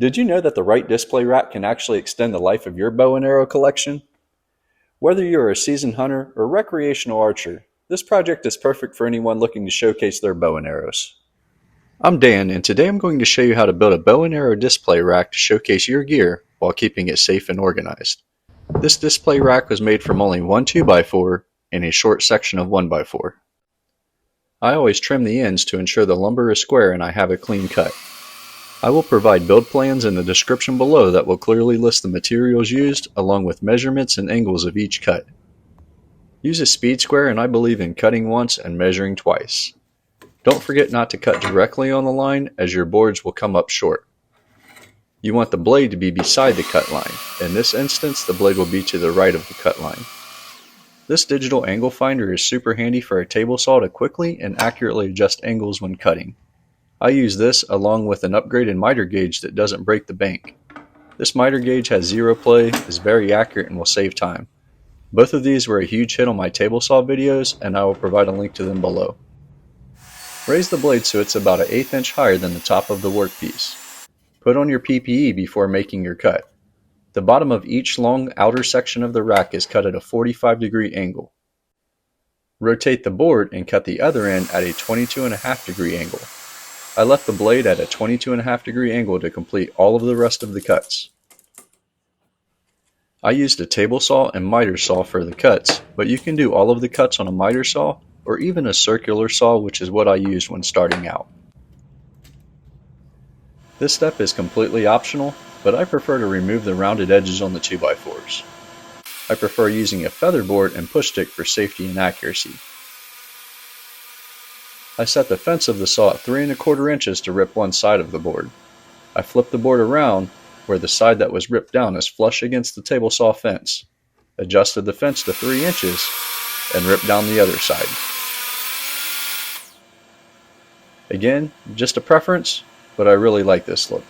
Did you know that the right display rack can actually extend the life of your bow and arrow collection? Whether you're a seasoned hunter or recreational archer, this project is perfect for anyone looking to showcase their bow and arrows. I'm Dan, and today I'm going to show you how to build a bow and arrow display rack to showcase your gear while keeping it safe and organized. This display rack was made from only one 2x4 and a short section of 1x4. I always trim the ends to ensure the lumber is square and I have a clean cut. I will provide build plans in the description below that will clearly list the materials used along with measurements and angles of each cut. Use a speed square, and I believe in cutting once and measuring twice. Don't forget not to cut directly on the line as your boards will come up short. You want the blade to be beside the cut line. In this instance, the blade will be to the right of the cut line. This digital angle finder is super handy for a table saw to quickly and accurately adjust angles when cutting. I use this along with an upgraded miter gauge that doesn't break the bank. This miter gauge has zero play, is very accurate, and will save time. Both of these were a huge hit on my table saw videos, and I will provide a link to them below. Raise the blade so it's about an 1/8 inch higher than the top of the workpiece. Put on your PPE before making your cut. The bottom of each long outer section of the rack is cut at a 45-degree angle. Rotate the board and cut the other end at a 22.5-degree angle. I left the blade at a 22.5-degree angle to complete all of the rest of the cuts. I used a table saw and miter saw for the cuts, but you can do all of the cuts on a miter saw or even a circular saw, which is what I used when starting out. This step is completely optional, but I prefer to remove the rounded edges on the 2x4s. I prefer using a feather board and push stick for safety and accuracy. I set the fence of the saw at 3¼ inches to rip one side of the board. I flipped the board around where the side that was ripped down is flush against the table saw fence, adjusted the fence to 3 inches, and ripped down the other side. Again, just a preference, but I really like this look.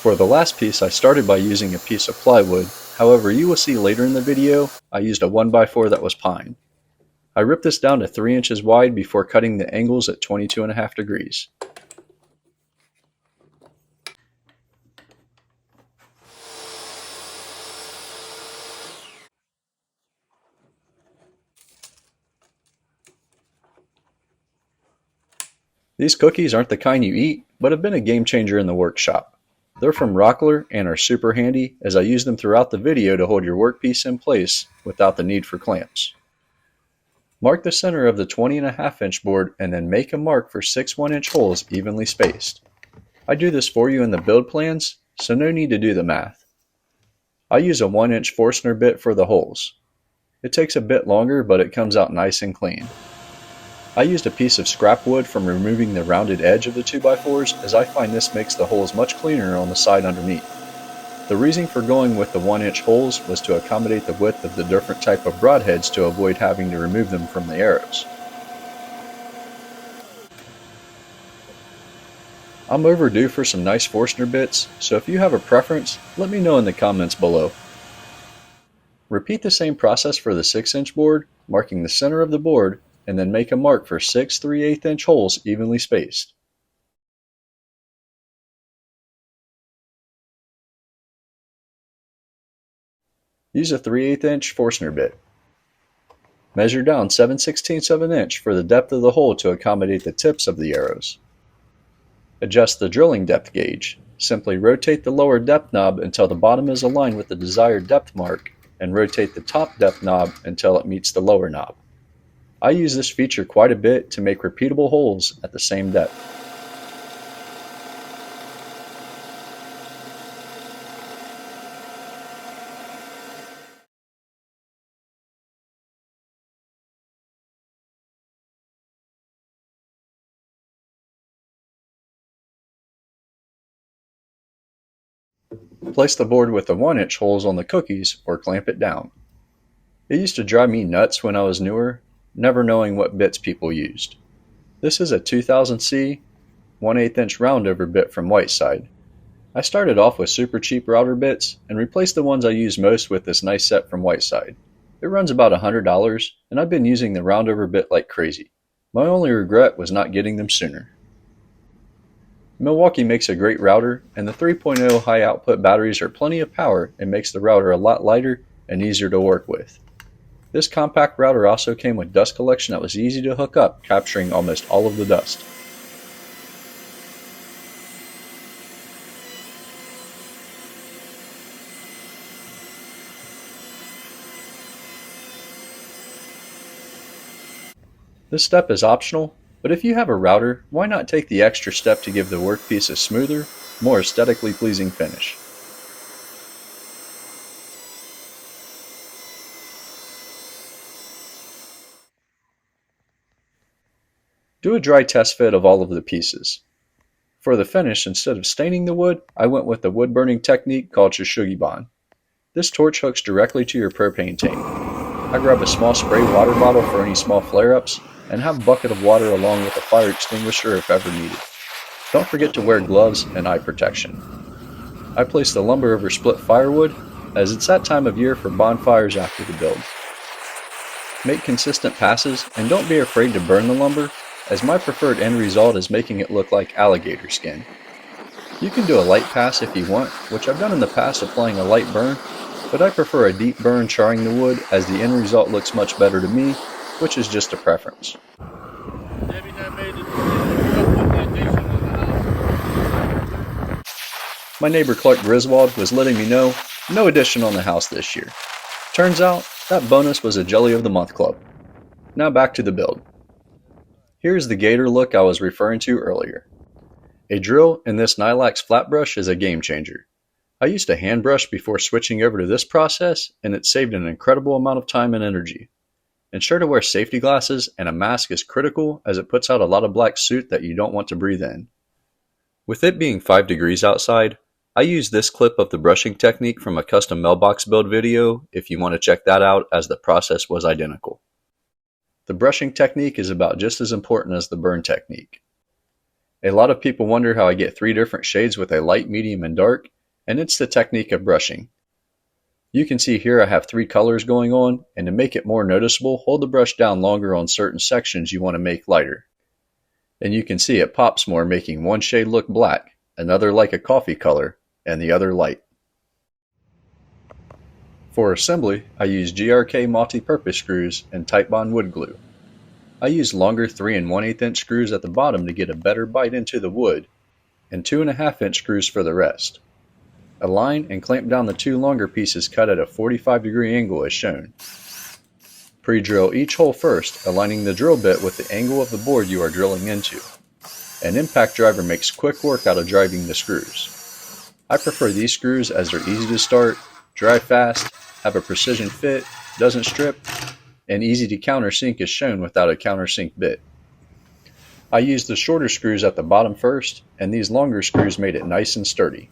For the last piece, I started by using a piece of plywood. However, you will see later in the video, I used a 1x4 that was pine. I ripped this down to 3 inches wide before cutting the angles at 22.5 degrees. These cookies aren't the kind you eat, but have been a game changer in the workshop. They're from Rockler and are super handy as I use them throughout the video to hold your workpiece in place without the need for clamps. Mark the center of the 20.5 inch board and then make a mark for 6 1-inch holes evenly spaced. I do this for you in the build plans, so no need to do the math. I use a 1-inch Forstner bit for the holes. It takes a bit longer, but it comes out nice and clean. I used a piece of scrap wood from removing the rounded edge of the 2x4s, as I find this makes the holes much cleaner on the side underneath. The reason for going with the 1-inch holes was to accommodate the width of the different type of broadheads to avoid having to remove them from the arrows. I'm overdue for some nice Forstner bits, so if you have a preference, let me know in the comments below. Repeat the same process for the 6-inch board, marking the center of the board, and then make a mark for 6 3/8 inch holes evenly spaced. Use a 3/8 inch Forstner bit. Measure down 7/16 of an inch for the depth of the hole to accommodate the tips of the arrows. Adjust the drilling depth gauge. Simply rotate the lower depth knob until the bottom is aligned with the desired depth mark, and rotate the top depth knob until it meets the lower knob. I use this feature quite a bit to make repeatable holes at the same depth. Place the board with the 1-inch holes on the cookies or clamp it down. It used to drive me nuts when I was newer, never knowing what bits people used. This is a 2000C 1/8 inch roundover bit from Whiteside. I started off with super cheap router bits and replaced the ones I use most with this nice set from Whiteside. It runs about $100, and I've been using the roundover bit like crazy. My only regret was not getting them sooner. Milwaukee makes a great router, and the 3.0 high output batteries are plenty of power and makes the router a lot lighter and easier to work with. This compact router also came with dust collection that was easy to hook up, capturing almost all of the dust. This step is optional, but if you have a router, why not take the extra step to give the workpiece a smoother, more aesthetically pleasing finish? Do a dry test fit of all of the pieces. For the finish, instead of staining the wood, I went with the wood burning technique called Shishugiban. This torch hooks directly to your propane tank. I grab a small spray water bottle for any small flare-ups, and have a bucket of water along with a fire extinguisher if ever needed. Don't forget to wear gloves and eye protection. I place the lumber over split firewood, as it's that time of year for bonfires after the build. Make consistent passes, and don't be afraid to burn the lumber, as my preferred end result is making it look like alligator skin. You can do a light pass if you want, which I've done in the past applying a light burn, but I prefer a deep burn charring the wood as the end result looks much better to me, which is just a preference. My neighbor Clark Griswold was letting me know, no addition on the house this year. Turns out, that bonus was a Jelly of the Month club. Now back to the build. Here's the gator look I was referring to earlier. A drill in this Nylax flat brush is a game changer. I used a hand brush before switching over to this process, and it saved an incredible amount of time and energy. Ensure to wear safety glasses, and a mask is critical as it puts out a lot of black soot that you don't want to breathe in. With it being 5 degrees outside, I used this clip of the brushing technique from a custom mailbox build video if you want to check that out, as the process was identical. The brushing technique is about just as important as the burn technique. A lot of people wonder how I get 3 different shades with a light, medium, and dark, and it's the technique of brushing. You can see here I have 3 colors going on, and to make it more noticeable, hold the brush down longer on certain sections you want to make lighter. And you can see it pops more, making one shade look black, another like a coffee color, and the other light. For assembly, I use GRK multi-purpose screws and Type Bond wood glue. I use longer 3 1/8 inch screws at the bottom to get a better bite into the wood, and 2 1/2 inch screws for the rest. Align and clamp down the 2 longer pieces cut at a 45-degree angle as shown. Pre-drill each hole first, aligning the drill bit with the angle of the board you are drilling into. An impact driver makes quick work out of driving the screws. I prefer these screws as they're easy to start, dry fast, have a precision fit, doesn't strip, and easy to countersink as shown without a countersink bit. I used the shorter screws at the bottom first, and these longer screws made it nice and sturdy.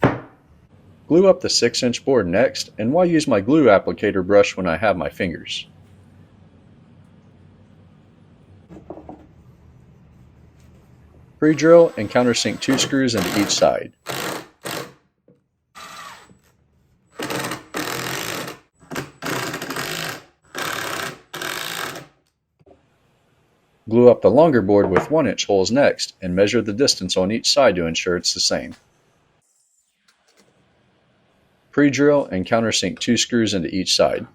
Glue up the 6-inch board next, and why use my glue applicator brush when I have my fingers? Pre-drill and countersink 2 screws into each side. Glue up the longer board with 1-inch holes next, and measure the distance on each side to ensure it's the same. Pre-drill and countersink 2 screws into each side.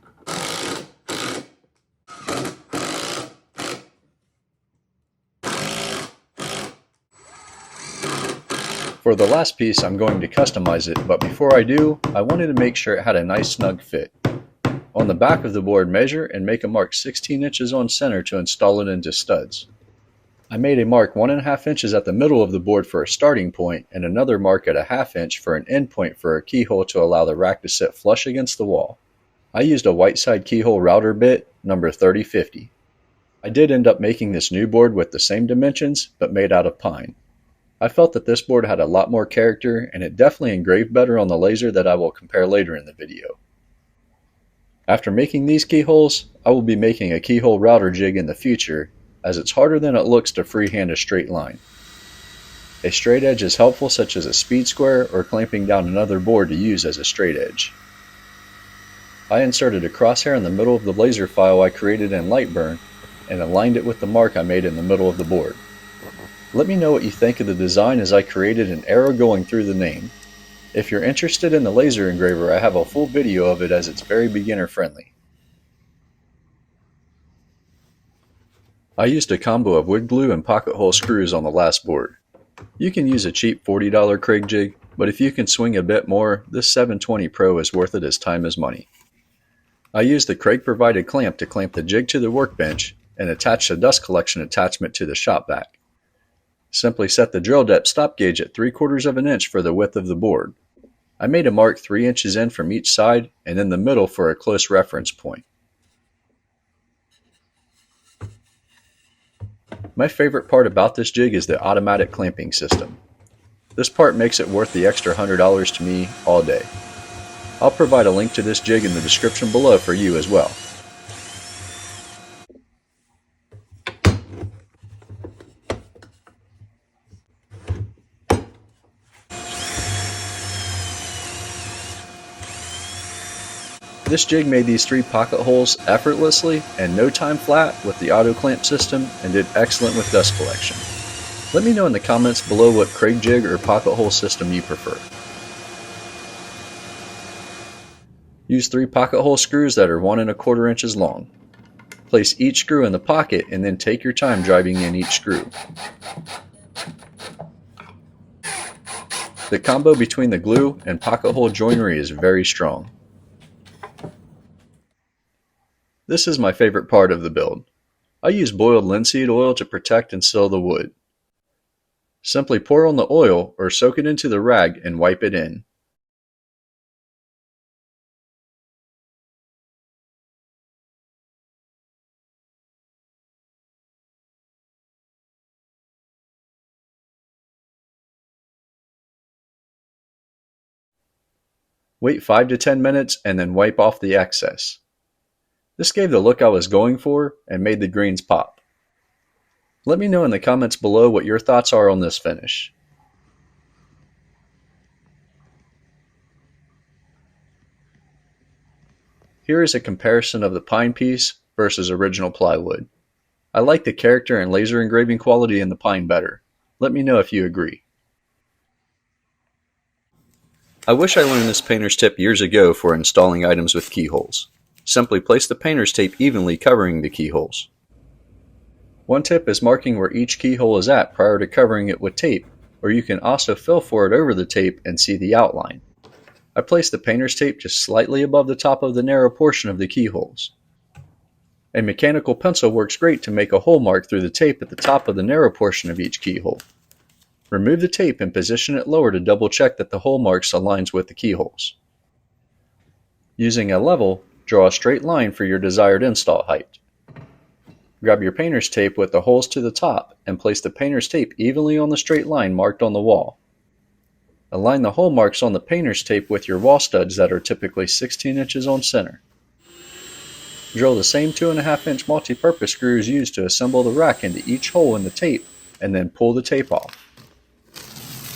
For the last piece, I'm going to customize it, but before I do, I wanted to make sure it had a nice snug fit. On the back of the board, measure and make a mark 16 inches on center to install it into studs. I made a mark 1.5 inches at the middle of the board for a starting point, and another mark at a 1/2 inch for an end point for a keyhole to allow the rack to sit flush against the wall. I used a white side keyhole router bit, number 3050. I did end up making this new board with the same dimensions, but made out of pine. I felt that this board had a lot more character, and it definitely engraved better on the laser that I will compare later in the video. After making these keyholes, I will be making a keyhole router jig in the future, as it's harder than it looks to freehand a straight line. A straight edge is helpful, such as a speed square or clamping down another board to use as a straight edge. I inserted a crosshair in the middle of the laser file I created in Lightburn and aligned it with the mark I made in the middle of the board. Let me know what you think of the design as I created an arrow going through the name. If you're interested in the laser engraver, I have a full video of it as it's very beginner friendly. I used a combo of wood glue and pocket hole screws on the last board. You can use a cheap $40 Kreg jig, but if you can swing a bit more, this 720 Pro is worth it as time is money. I used the Kreg provided clamp to clamp the jig to the workbench and attach the dust collection attachment to the shop vac. Simply set the drill depth stop gauge at 3/4 of an inch for the width of the board. I made a mark 3 inches in from each side and in the middle for a close reference point. My favorite part about this jig is the automatic clamping system. This part makes it worth the extra $100 to me all day. I'll provide a link to this jig in the description below for you as well. This jig made these 3 pocket holes effortlessly and no time flat with the auto clamp system and did excellent with dust collection. Let me know in the comments below what Kreg jig or pocket hole system you prefer. Use 3 pocket hole screws that are 1 1/4 inches long. Place each screw in the pocket and then take your time driving in each screw. The combo between the glue and pocket hole joinery is very strong. This is my favorite part of the build. I use boiled linseed oil to protect and seal the wood. Simply pour on the oil or soak it into the rag and wipe it in. Wait 5 to 10 minutes and then wipe off the excess. This gave the look I was going for and made the greens pop. Let me know in the comments below what your thoughts are on this finish. Here is a comparison of the pine piece versus original plywood. I like the character and laser engraving quality in the pine better. Let me know if you agree. I wish I learned this painter's tip years ago for installing items with keyholes. Simply place the painter's tape evenly covering the keyholes. One tip is marking where each keyhole is at prior to covering it with tape, or you can also fill for it over the tape and see the outline. I placed the painter's tape just slightly above the top of the narrow portion of the keyholes. A mechanical pencil works great to make a hole mark through the tape at the top of the narrow portion of each keyhole. Remove the tape and position it lower to double check that the hole marks aligns with the keyholes. Using a level, draw a straight line for your desired install height. Grab your painter's tape with the holes to the top and place the painter's tape evenly on the straight line marked on the wall. Align the hole marks on the painter's tape with your wall studs that are typically 16 inches on center. Drill the same 2.5 inch multi-purpose screws used to assemble the rack into each hole in the tape and then pull the tape off.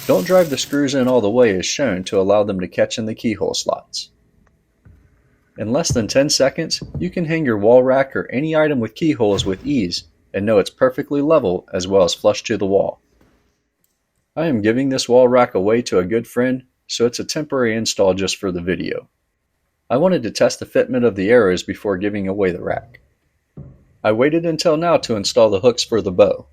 Don't drive the screws in all the way as shown to allow them to catch in the keyhole slots. In less than 10 seconds, you can hang your wall rack or any item with keyholes with ease and know it's perfectly level as well as flush to the wall. I am giving this wall rack away to a good friend, so it's a temporary install just for the video. I wanted to test the fitment of the arrows before giving away the rack. I waited until now to install the hooks for the bow.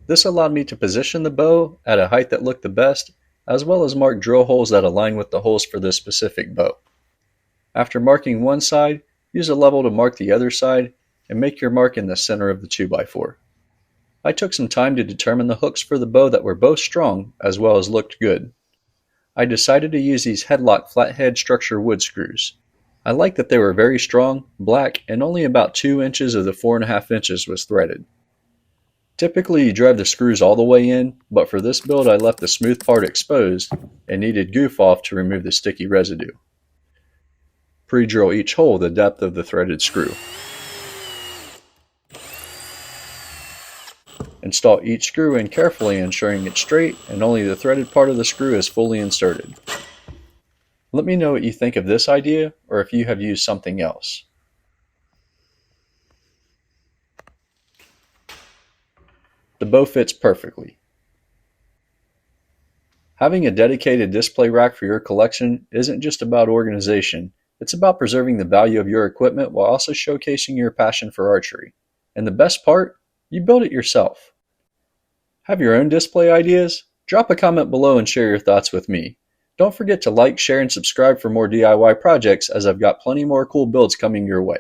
This allowed me to position the bow at a height that looked the best, as well as mark drill holes that align with the holes for this specific bow. After marking one side, use a level to mark the other side and make your mark in the center of the 2x4. I took some time to determine the hooks for the bow that were both strong as well as looked good. I decided to use these headlock flathead structure wood screws. I liked that they were very strong, black, and only about 2 inches of the 4.5 inches was threaded. Typically you drive the screws all the way in, but for this build I left the smooth part exposed and needed goof off to remove the sticky residue. Pre-drill each hole the depth of the threaded screw. Install each screw in carefully, ensuring it's straight and only the threaded part of the screw is fully inserted. Let me know what you think of this idea or if you have used something else. The bow fits perfectly. Having a dedicated display rack for your collection isn't just about organization, it's about preserving the value of your equipment while also showcasing your passion for archery. And the best part? You build it yourself. Have your own display ideas? Drop a comment below and share your thoughts with me. Don't forget to like, share, and subscribe for more DIY projects, as I've got plenty more cool builds coming your way.